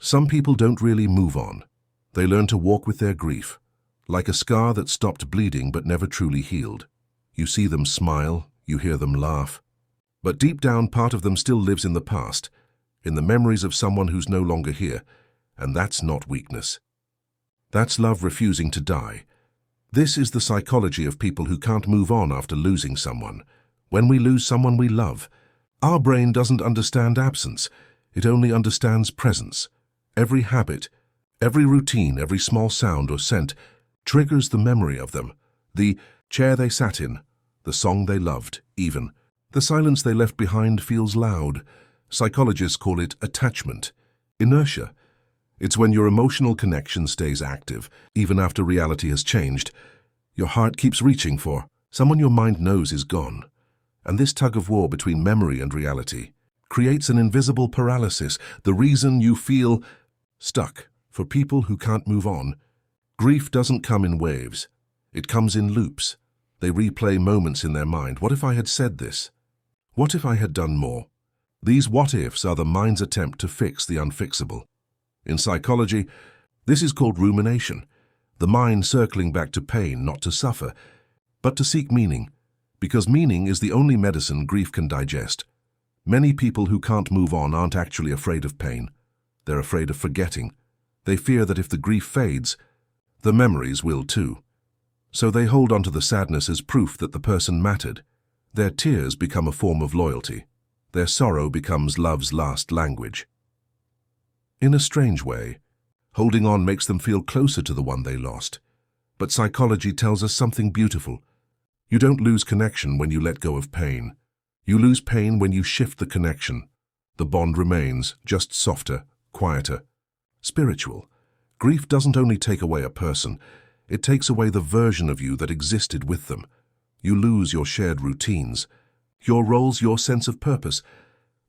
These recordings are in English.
Some people don't really move on. They learn to walk with their grief, like a scar that stopped bleeding but never truly healed. You see them smile, you hear them laugh. But deep down, part of them still lives in the past, in the memories of someone who's no longer here, and that's not weakness. That's love refusing to die. This is the psychology of people who can't move on after losing someone. When we lose someone we love, our brain doesn't understand absence. It only understands presence. Every habit, every routine, every small sound or scent triggers the memory of them. The chair they sat in, the song they loved, even. The silence they left behind feels loud. Psychologists call it attachment, inertia. It's when your emotional connection stays active, even after reality has changed. Your heart keeps reaching for someone your mind knows is gone. And this tug-of-war between memory and reality creates an invisible paralysis, the reason you feel stuck. For people who can't move on, grief doesn't come in waves. It comes in loops. They replay moments in their mind. What if I had said this? What if I had done more? These what-ifs are the mind's attempt to fix the unfixable. In psychology, this is called rumination, the mind circling back to pain, not to suffer, but to seek meaning, because meaning is the only medicine grief can digest. Many people who can't move on aren't actually afraid of pain. They're afraid of forgetting. They fear that if the grief fades, the memories will too. So they hold on to the sadness as proof that the person mattered. Their tears become a form of loyalty. Their sorrow becomes love's last language. In a strange way, holding on makes them feel closer to the one they lost. But psychology tells us something beautiful. You don't lose connection when you let go of pain. You lose pain when you shift the connection. The bond remains, just softer, quieter, spiritual. Grief doesn't only take away a person, it takes away the version of you that existed with them. You lose your shared routines, your roles, your sense of purpose.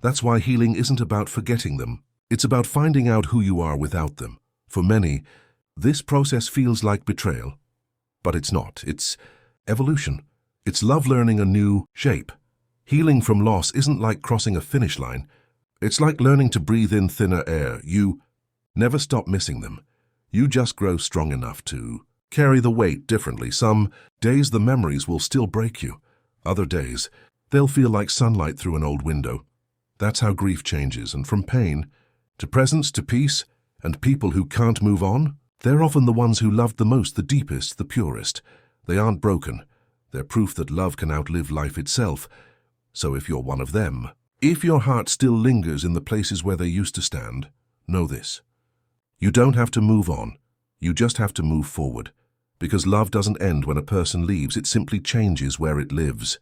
That's why healing isn't about forgetting them. It's about finding out who you are without them. For many, this process feels like betrayal. But it's not. It's evolution. It's love learning a new shape. Healing from loss isn't like crossing a finish line. It's like learning to breathe in thinner air. You never stop missing them. You just grow strong enough to carry the weight differently. Some days the memories will still break you. Other days, they'll feel like sunlight through an old window. That's how grief changes, and from pain to presence to peace, and people who can't move on, they're often the ones who loved the most, the deepest, the purest. They aren't broken. They're proof that love can outlive life itself. So if you're one of them, if your heart still lingers in the places where they used to stand, know this. You don't have to move on. You just have to move forward. Because love doesn't end when a person leaves, it simply changes where it lives.